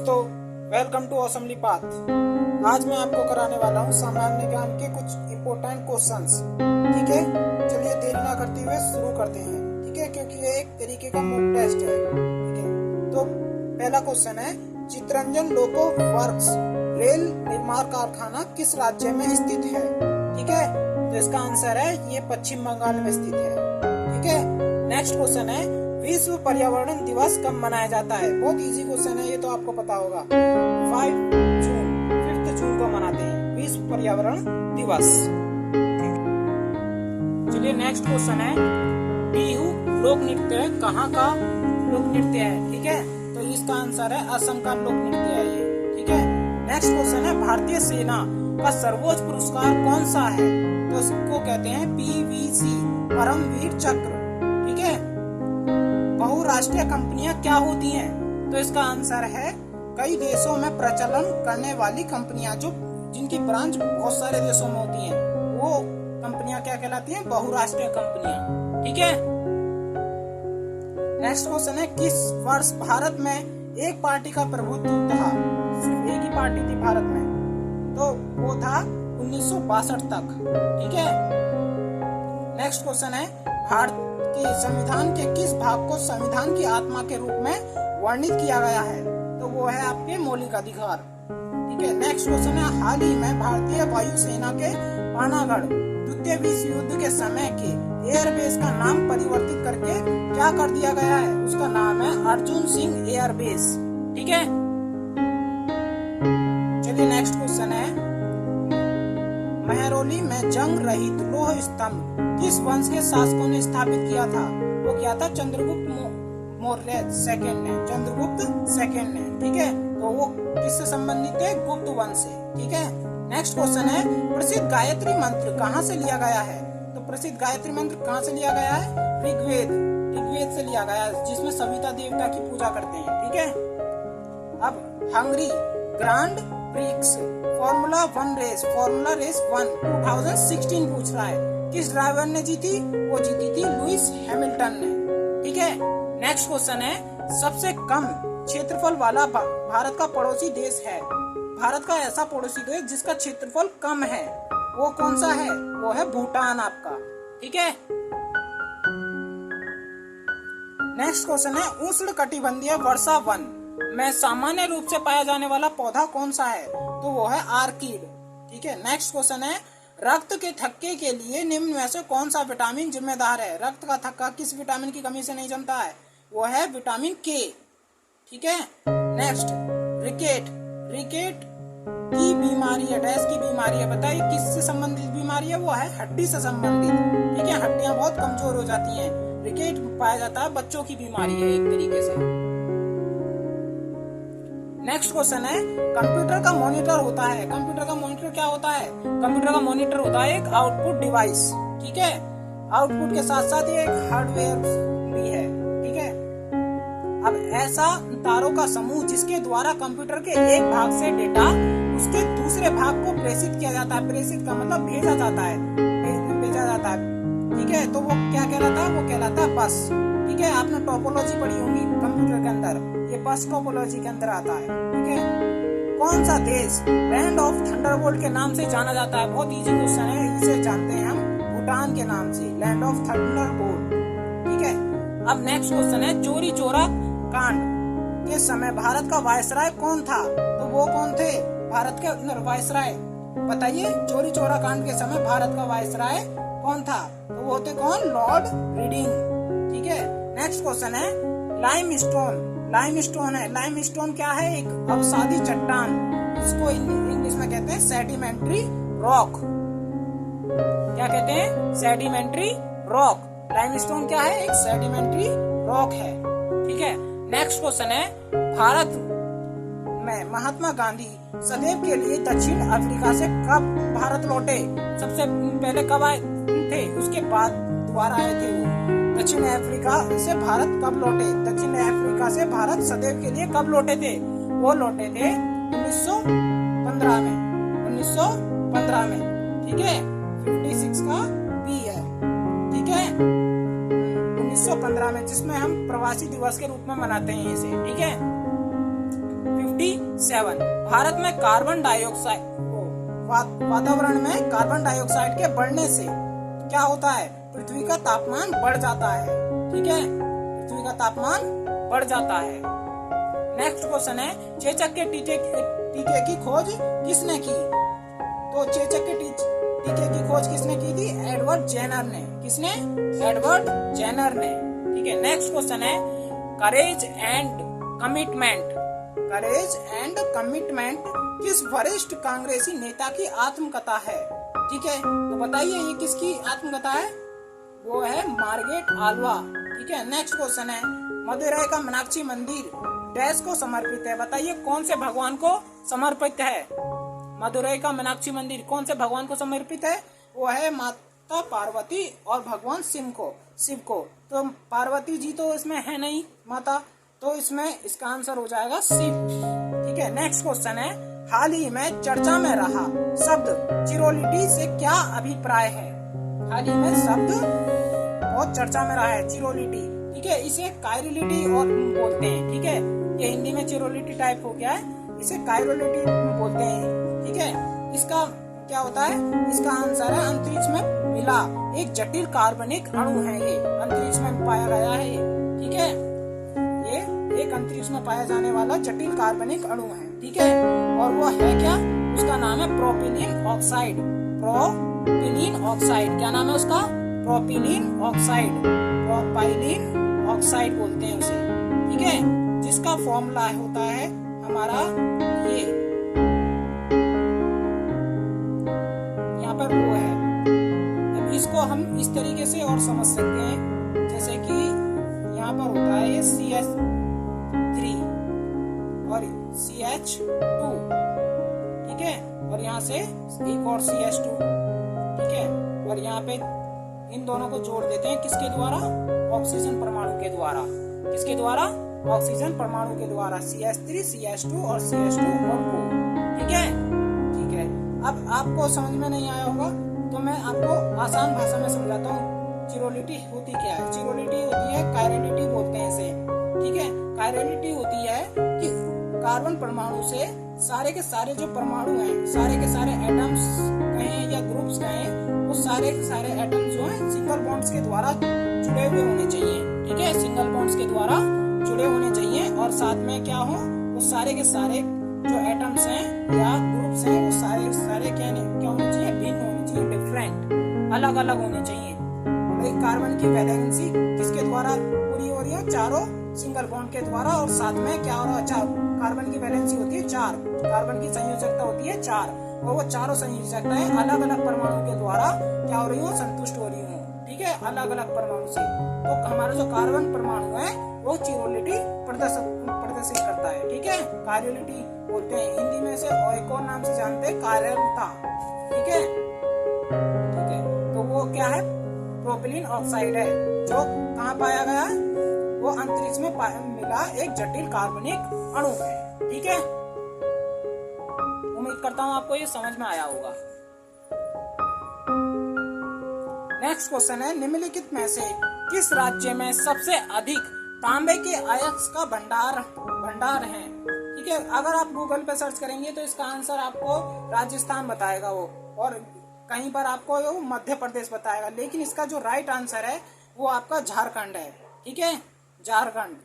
दोस्तों, welcome to assembly path. आज मैं आपको कराने वाला हूँ सामान्य ज्ञान के कुछ इम्पोर्टेंट क्वेश्चंस। ठीक है, चलिए देरी ना करते हुए शुरू करते हैं। ठीक है, क्योंकि ये एक तरीके का मॉक टेस्ट है। ठीक है, तो पहला क्वेश्चन है, चितरंजन लोको वर्क्स रेल निर्माण कारखाना किस राज्य में स्थित है? ठीक है, तो इसका आंसर है ये पश्चिम बंगाल में स्थित है। ठीक है, नेक्स्ट क्वेश्चन है, विश्व पर्यावरण दिवस कब मनाया जाता है? बहुत इजी क्वेश्चन है, ये तो आपको पता होगा। 5 जून को मनाते हैं विश्व पर्यावरण दिवस। चलिए नेक्स्ट क्वेश्चन है, बिहू लोक नृत्य कहाँ का लोक नृत्य है? ठीक है, तो इसका आंसर है असम का लोक नृत्य है ये। ठीक है, नेक्स्ट क्वेश्चन है, भारतीय सेना का सर्वोच्च पुरस्कार कौन सा है? तो इसको कहते हैं PVC परमवीर चक्र। ठीक है, बहुराष्ट्रीय कंपनियां क्या होती हैं? तो इसका आंसर है कई देशों में प्रचलन करने वाली कंपनियां, जो जिनकी ब्रांच बहुत सारे देशों में होती हैं, वो कंपनियां क्या कहलाती हैं? बहुराष्ट्रीय कंपनियां। ठीक है, नेक्स्ट क्वेश्चन है, किस वर्ष भारत में एक पार्टी का प्रभुत्व था? सिर्फ एक ही पार्टी थी भारत में, तो वो था 1962 तक। ठीक है, नेक्स्ट क्वेश्चन है, भारत के संविधान के किस भाग को संविधान की आत्मा के रूप में वर्णित किया गया है? तो वो है आपके मौलिक अधिकार। ठीक है, नेक्स्ट क्वेश्चन है, हाल ही में भारतीय वायुसेना के पानागढ़ द्वितीय विश्व युद्ध के समय के एयरबेस का नाम परिवर्तित करके क्या कर दिया गया है? उसका नाम है अर्जुन सिंह एयरबेस। ठीक है, चलिए नेक्स्ट क्वेश्चन है, मेहरौली में जंग रहित लोह स्तंभ किस वंश के शासकों ने स्थापित किया था? वो क्या था? चंद्रगुप्त मौर्य सेकंड ने, चंद्रगुप्त सेकंड ने। ठीक है, तो वो किससे संबंधित है? गुप्त वंश से। ठीक है, नेक्स्ट क्वेश्चन है, प्रसिद्ध गायत्री मंत्र कहाँ से लिया गया है? तो प्रसिद्ध गायत्री मंत्र कहाँ से लिया गया है? ऋग्वेद से लिया गया है, जिसमें सविता देवता की पूजा करते हैं। ठीक है, अब Hungary Grand Prix formula race 1 2016 पूछ रहा है, किस ड्राइवर ने जीती? वो जीती थी लुइस हैमिल्टन ने। ठीक है, नेक्स्ट क्वेश्चन है, सबसे कम क्षेत्रफल वाला भारत का पड़ोसी देश है? भारत का ऐसा पड़ोसी देश जिसका क्षेत्रफल कम है, वो कौन सा है? वो है भूटान आपका। ठीक है, नेक्स्ट क्वेश्चन है, उष्ण कटिबंधीय वर्षा वन में सामान्य रूप से पाया जाने वाला पौधा कौन सा है? तो वो है आर्किड। ठीक है, नेक्स्ट क्वेश्चन है, रक्त के थक्के के लिए निम्न में से कौन सा विटामिन जिम्मेदार है? रक्त का थक्का किस विटामिन की कमी से नहीं जमता है? वो है विटामिन के। ठीक है, नेक्स्ट, रिकेट की बीमारी है, डैश की बीमारी है, बताइए किससे संबंधित बीमारी है? वो है हड्डी से संबंधित। ठीक है, हड्डियां बहुत कमजोर हो जाती हैं, रिकेट पाया जाता है, बच्चों की बीमारी है एक तरीके से। नेक्स्ट क्वेश्चन है, कंप्यूटर का मॉनिटर होता है, कंप्यूटर का मॉनिटर क्या होता है? कंप्यूटर का मॉनिटर होता है एक आउटपुट डिवाइस। ठीक है, आउटपुट के साथ साथ ये एक हार्डवेयर भी है। ठीक है, अब ऐसा तारों का समूह जिसके द्वारा कंप्यूटर के एक भाग से डेटा उसके दूसरे भाग को प्रेषित किया जाता है, प्रेषित का मतलब भेजा जाता है। ठीक है, तो वो क्या कहलाता है? वो कहलाता है बस। ठीक है, आपने टोपोलॉजी पढ़ी होगी कंप्यूटर के अंदर, ये बस टोपोलॉजी के अंदर आता है। ठीक है, कौन सा देश लैंड ऑफ थंडरबोल्ट के नाम से जाना जाता है? बहुत इजी क्वेश्चन है, इसे जानते हैं हम भूटान के नाम से, लैंड ऑफ थंडरबोल्ट। ठीक है, अब नेक्स्ट क्वेश्चन है, चोरी चोरा कांड के समय भारत का वायसराय कौन था? तो वो कौन थे भारत के वायसराय? बताइए, चोरी चोरा कांड के समय भारत का वायसराय कौन था? तो वो थे कौन? Lord reading. ठीक है, नेक्स्ट क्वेश्चन है, लाइमस्टोन है, लाइमस्टोन क्या है? एक अवसादी चट्टान, इसको इंग्लिश में कहते हैं सेडिमेंट्री रॉक। क्या कहते हैं? Sedimentary rock. लाइमस्टोन क्या है? एक सेडिमेंट्री रॉक है। ठीक है, नेक्स्ट क्वेश्चन है, भारत में महात्मा गांधी सदैव के लिए दक्षिण अफ्रीका से कब भारत लौटे? सबसे पहले कब आए थे? उसके बाद दोबारा आए थे वो। दक्षिण अफ्रीका से भारत कब लौटे? दक्षिण अफ्रीका से भारत सदैव के लिए कब लौटे थे? वो लौटे थे 1915 में, 1915 में। ठीक है, 56 का बी है। ठीक है, 1915 में, जिसमें हम प्रवासी दिवस के रूप में मनाते हैं इसे। ठीक है, 50 7 भारत में कार्बन डाइऑक्साइड वातावरण में कार्बन डाइऑक्साइड के बढ़ने से क्या होता है, पृथ्वी का तापमान बढ़ जाता है। ठीक है, पृथ्वी का तापमान बढ़ जाता है। नेक्स्ट क्वेश्चन है, चेचक के टीके की खोज किसने की? तो चेचक के टीके की खोज किसने की थी? एडवर्ड जेनर ने। किसने? एडवर्ड जेनर ने। ठीक है, नेक्स्ट क्वेश्चन है, करेज एंड कमिटमेंट किस वरिष्ठ कांग्रेसी नेता की आत्मकथा है? ठीक है, तो बताइए ये किसकी आत्मकथा है? वो है मार्गरेट आल्वा। ठीक है, नेक्स्ट क्वेश्चन है, मदुरई का मीनाक्षी मंदिर डैश को समर्पित है? बताइए कौन से भगवान को समर्पित है? मदुरई का मीनाक्षी मंदिर कौन से भगवान को समर्पित है? वो है माता पार्वती और भगवान शिव को। तो पार्वती जी तो इसमें है नहीं माता, तो इसमें इसका आंसर हो जाएगा शिव। ठीक है, नेक्स्ट क्वेश्चन है, हाल ही में चर्चा में रहा शब्द चिरोलिटी से क्या अभिप्राय है? हाल ही में शब्द बहुत चर्चा में रहा है चिरोलिटी। ठीक है, इसे कायरोलिटी और बोलते हैं। ठीक है, ये हिंदी में चिरोलिटी टाइप हो गया है, इसे कायरोलिटी बोलते हैं। ठीक है, इसका क्या होता है? इसका आंसर है अंतरिक्ष में मिला एक जटिल कार्बनिक अणु है। ये अंतरिक्ष में पाया गया है। ठीक है, ये एक अंतरिक्ष में पाया जाने वाला जटिल कार्बनिक अणु है। ठीक है, और वो है क्या? उसका नाम है प्रोपिलीन ऑक्साइड। प्रोपिलीन ऑक्साइड, क्या नाम है उसका? Propylene oxide. प्रोपाइलीन ऑक्साइड बोलते हैं उसे। ठीक है, जिसका फॉर्मूला होता है हमारा ये यहाँ पर वो है। अब इसको हम इस तरीके से और समझ सकते हैं, जैसे कि यहाँ पर होता है ये CH3 और CH2। ठीक है, और यहाँ से एक और CH2। ठीक है, और यहाँ पे इन दोनों को जोड़ देते हैं किसके द्वारा? ऑक्सीजन परमाणु के द्वारा। किसके द्वारा? ऑक्सीजन परमाणु के द्वारा। CH3, CH2 और CH2 और O। ठीक है, ठीक है। अब आपको समझ में नहीं आया होगा तो मैं आपको आसान भाषा में समझाता हूँ। चिरोलिटी होती क्या है? चिरोलिटी होती है, कायरोलिटी बोलते हैं इसे। ठीक है, कायरोलिटी होती है कि कार्बन परमाणु से सारे के सारे जो परमाणु हैं, सारे के सारे एटम्स कहें या ग्रुप्स कहें, वो सारे के सारे एटम्स जो हैं सिंगल बॉन्ड्स के द्वारा जुड़े हुए होने चाहिए। ठीक है, सिंगल बॉन्ड्स के द्वारा जुड़े होने चाहिए, और साथ में क्या हो, वो सारे के सारे जो एटम्स हैं या ग्रुप्स हैं वो सारे सारे क्या होने चाहिए? भिन्न होने चाहिए, डिफरेंट, अलग अलग होने चाहिए। कार्बन की वैलेंसी किसके द्वारा पूरी हो रही है? चारों सिंगल बॉन्ड के द्वारा, और साथ में क्या हो रहा है? कार्बन की वैलेंसी होती है 4, कार्बन की संयोजकता होती है 4, और वो चारों संयोजकताएं अलग अलग परमाणु के द्वारा क्या हो रही हो? संतुष्ट हो रही हो। ठीक है, अलग अलग परमाणु से। तो हमारा जो कार्बन परमाणु है वो चिरोलिटी प्रदर्शित करता है। ठीक है, कायरोलिटी बोलते हैं हिंदी में इसे, और एक और नाम से जानते हैं कायरलता। ठीक है, ठीक है, तो वो क्या है? प्रोपिलीन ऑक्साइड है, जो कहाँ पाया गया? वो अंतरिक्ष में मिला एक जटिल कार्बनिक अणु है। ठीक है, उम्मीद करता हूँ आपको ये समझ में आया होगा। नेक्स्ट क्वेश्चन है, निम्नलिखित में से किस राज्य में सबसे अधिक तांबे के अयस्क का भंडार है? ठीक है, अगर आप गूगल पे सर्च करेंगे तो इसका आंसर आपको राजस्थान बताएगा वो, और कहीं पर आपको वो मध्य प्रदेश बताएगा, लेकिन इसका जो राइट आंसर है वो आपका झारखंड है। ठीक है, झारखंड,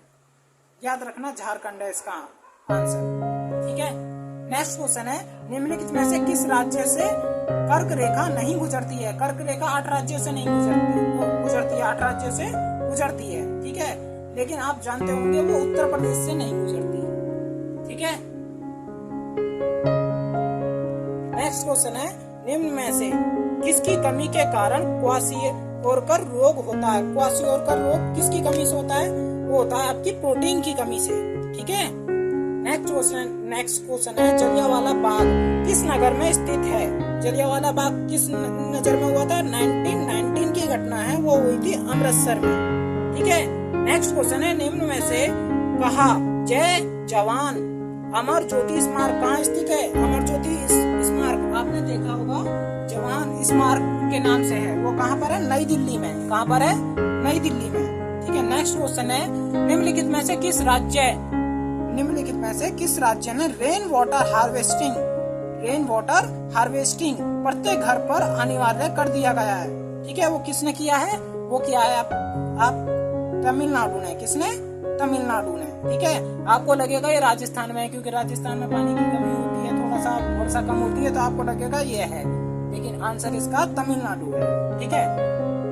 याद रखना, झारखंड है इसका आंसर। ठीक है, नेक्स्ट क्वेश्चन है, निम्नलिखित में से किस राज्य से कर्क रेखा नहीं गुजरती है? कर्क रेखा 8 राज्यों से नहीं गुजरती है, 8 राज्यों से गुजरती है। ठीक है, लेकिन आप जानते होंगे वो उत्तर प्रदेश से नहीं गुजरती। ठीक है, नेक्स्ट क्वेश्चन है, निम्न में से किसकी कमी के कारण क्वाशियोरकर रोग होता है? क्वाशियोरकर रोग किसकी कमी से होता है? वो होता है आपकी प्रोटीन की कमी से। ठीक है, नेक्स्ट क्वेश्चन है, जलियांवाला बाग किस नगर में स्थित है? जलियांवाला बाग किस नगर में हुआ था? 1919 की घटना है, वो हुई थी अमृतसर में। ठीक है, नेक्स्ट क्वेश्चन है, निम्न में से कहा जय जवान अमर ज्योति स्मारक कहाँ स्थित है? अमर ज्योति स्मारक आपने देखा होगा, जवान स्मारक के नाम से है, वो कहाँ पर है? नई दिल्ली में। कहाँ पर है? नई दिल्ली में। ठीक है, नेक्स्ट क्वेश्चन है, निम्नलिखित में से किस राज्य निम्नलिखित में से किस राज्य ने रेन वाटर हार्वेस्टिंग प्रत्येक घर पर अनिवार्य कर दिया गया है? ठीक है, वो किसने किया है? वो किया है आप तमिलनाडु ने। किसने? तमिलनाडु ने। ठीक है, आपको लगेगा ये राजस्थान में है, क्योंकि राजस्थान में पानी की कमी होती है, थोड़ा सा वर्षा कम होती है, तो आपको लगेगा ये है, लेकिन आंसर इसका तमिलनाडु है। ठीक है,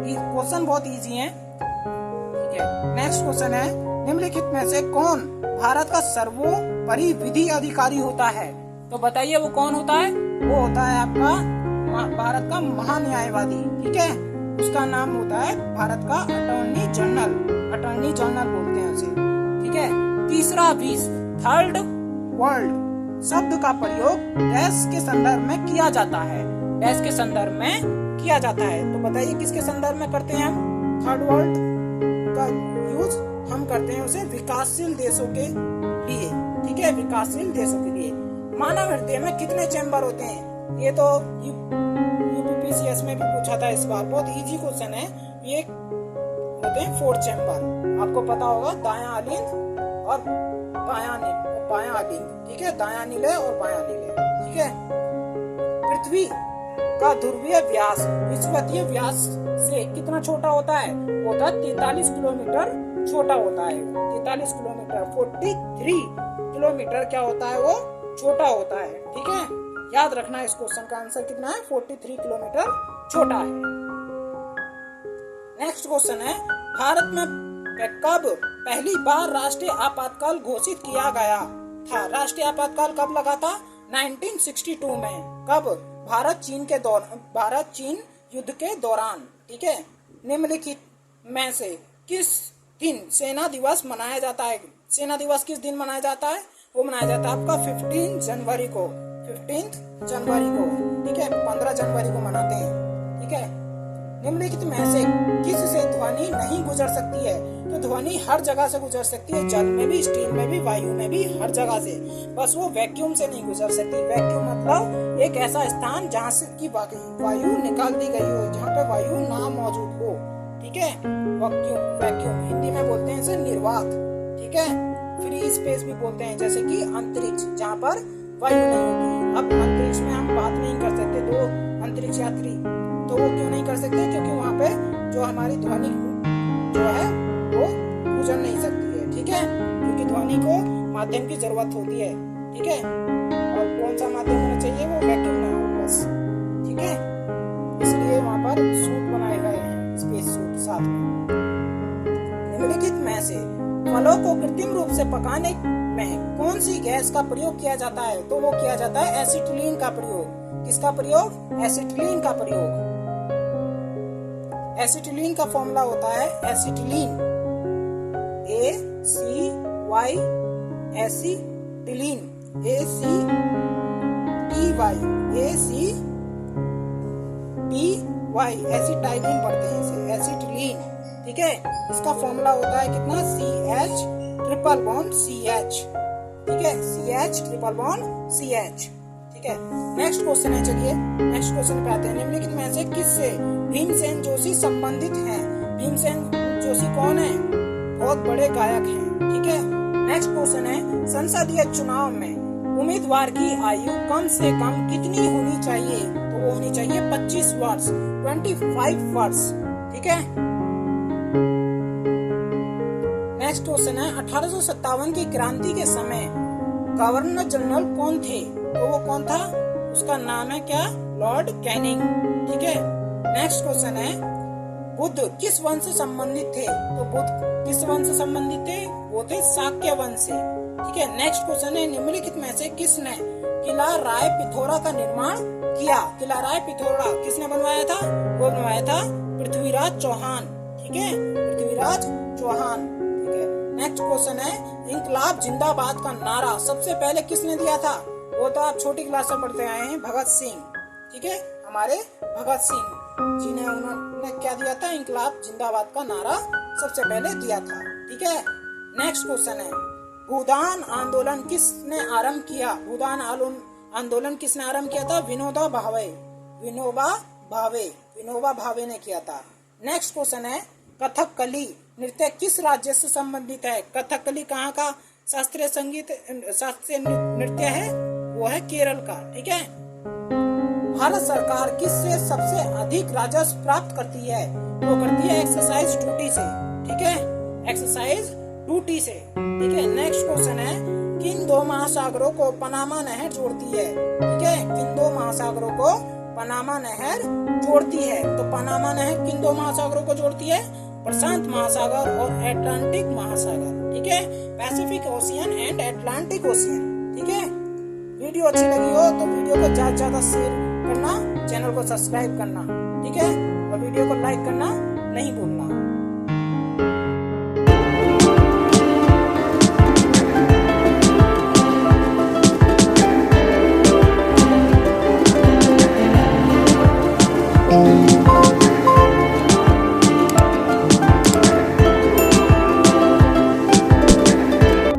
क्वेश्चन बहुत इजी है। ठीक है, नेक्स्ट क्वेश्चन है, निम्नलिखित में से कौन भारत का सर्वोपरि विधि अधिकारी होता है? तो बताइए वो कौन होता है? वो होता है आपका भारत का महान्यायवादी। ठीक है, उसका नाम होता है भारत का अटॉर्नी जनरल बोलते हैं उसे। ठीक है, तीसरा 20 थर्ड वर्ल्ड शब्द का प्रयोग डैश के संदर्भ में किया जाता है? डैश के संदर्भ में किया जाता है, तो बताइए किसके संदर्भ में करते हैं हम थर्ड वर्ल्ड का यूज? हम करते हैं उसे विकासशील देशों के लिए। ठीक है, विकासशील देशों के लिए। मानव हृदय में कितने चैम्बर होते हैं? ये तो यूपीपीसीएस में भी पूछा था इस बार, बहुत इजी क्वेश्चन है। ये होते हैं 4 चैम्बर, आपको पता होगा, दायां अलिंद और बायां अलिंद। ठीक है, दायां नीले और बायां नीले। ठीक है, पृथ्वी का ध्रुवीय व्यास विषुवतीय व्यास से कितना छोटा होता है? होता है 43 किलोमीटर छोटा होता है। 43 किलोमीटर 43 किलोमीटर क्या होता है? वो छोटा होता है। ठीक है, याद रखना इस क्वेश्चन का आंसर कितना है? 43 किलोमीटर छोटा है। नेक्स्ट क्वेश्चन है, भारत में कब पहली बार राष्ट्रीय आपातकाल घोषित किया गया था? राष्ट्रीय आपातकाल कब लगा था? 1962 में। कब? भारत चीन युद्ध के दौरान। ठीक है, निम्नलिखित में से किस दिन सेना दिवस मनाया जाता है? सेना दिवस किस दिन मनाया जाता है? वो मनाया जाता है आपका 15 जनवरी को। 15 जनवरी को। ठीक है, 15 जनवरी को मनाते हैं। ठीक है, निम्नलिखित में से किस से ध्वनि नहीं गुजर सकती है? तो ध्वनि हर जगह से गुजर सकती है, जल में भी, स्टील में भी, वायु में भी, हर जगह से। बस वो वैक्यूम से नहीं गुजर सकती। वैक्यूम मतलब एक ऐसा स्थान जहाँ से की वायु निकाल दी गई हो, जहाँ पे वायु ना मौजूद हो। ठीक है, वैक्यूम हिंदी में बोलते हैं इसे निर्वात। ठीक है, फ्री स्पेस भी बोलते हैं, जैसे कि अंतरिक्ष, जहाँ पर वायु नहीं होती। अब अंतरिक्ष में हम बात नहीं कर सकते, 2 अंतरिक्ष यात्री, तो वो क्यों नहीं कर सकते? क्योंकि वहाँ पे जो हमारी ध्वनि जो है वो गुजर नहीं सकती है। ठीक है, क्योंकि ध्वनि को माध्यम की जरूरत होती है। ठीक है, और कौन सा माध्यम होना चाहिए? वो वैक्यूम ना हो बस। ठीक है, इसलिए वहाँ पर सूट बनाए गए हैं, स्पेस सूट साथ में। निम्नलिखित में से फलों को कृत्रिम रूप से पकाने में कौन सी गैस का प्रयोग किया जाता है? तो वो किया जाता है एसिटिलीन का प्रयोग। किसका प्रयोग? एसिटिलीन का प्रयोग। एसिटिलीन का फॉर्मूला होता है acetylene, ACY, acetylene, ACTY, acetylene पढ़ते हैं इसे, एसिटिलीन। ठीक है, इसका फॉर्मूला होता है कितना? CH triple bond CH। ठीक है, CH ट्रिपल बॉन्ड CH। ठीक है, नेक्स्ट क्वेश्चन है, चलिए नेक्स्ट क्वेश्चन पे आते हैं। निम्नलिखित में से किससे भीमसेन जोशी संबंधित हैं? भीमसेन जोशी कौन है? बहुत बड़े गायक हैं। ठीक है, नेक्स्ट क्वेश्चन है, संसदीय चुनाव में उम्मीदवार की आयु कम से कम कितनी होनी चाहिए? तो वो होनी चाहिए 25 वर्ष, 25 वर्ष। ठीक है, नेक्स्ट क्वेश्चन है, 1857 की क्रांति के समय गवर्नर जनरल कौन थे? तो वो कौन था? उसका नाम है क्या? Lord Canning. ठीक है, नेक्स्ट क्वेश्चन है, बुद्ध किस वंश से संबंधित थे? तो बुद्ध किस वंश से संबंधित थे? वो थे शाक्य वंश से। ठीक है, नेक्स्ट क्वेश्चन है, निम्नलिखित में से किसने किला राय पिथौरा का निर्माण किया? किला राय पिथौरा किसने बनवाया था? वो बनवाया था पृथ्वीराज चौहान। ठीक है, पृथ्वीराज चौहान। ठीक है, नेक्स्ट क्वेश्चन है, इंकलाब जिंदाबाद का नारा सबसे पहले किसने दिया था? वो तो आप छोटी क्लास में पढ़ते आए हैं, भगत सिंह। ठीक है, हमारे भगत सिंह जी ने, उन्होंने क्या दिया था? इंकलाब जिंदाबाद का नारा सबसे पहले दिया था। ठीक है, नेक्स्ट क्वेश्चन है, भूदान आंदोलन किसने आरंभ किया? भूदान आंदोलन किसने आरंभ किया था? विनोबा भावे ने किया था। नेक्स्ट क्वेश्चन है, कथकली नृत्य किस राज्य से संबंधित है? कथकली कहाँ का शास्त्रीय संगीत, शास्त्रीय नृत्य है वो है केरल का। ठीक है। भारत सरकार किससे सबसे अधिक राजस्व प्राप्त करती है? वो करती है एक्सरसाइज ड्यूटी से। ठीक है, एक्सरसाइज ड्यूटी से। ठीक है। नेक्स्ट क्वेश्चन है, किन दो महासागरों को पनामा नहर जोड़ती है? ठीक है, किन दो महासागरों को पनामा नहर जोड़ती है? तो पनामा नहर किन दो महासागरों को जोड़ती है? प्रशांत महासागर और अटलांटिक महासागर। ठीक है, Pacific ocean and Atlantic ocean. ठीक है। वीडियो अच्छी लगी हो तो वीडियो को ज्यादा से ज्यादा शेयर करना, चैनल को सब्सक्राइब करना। ठीक है, और वीडियो को लाइक करना नहीं भूलना।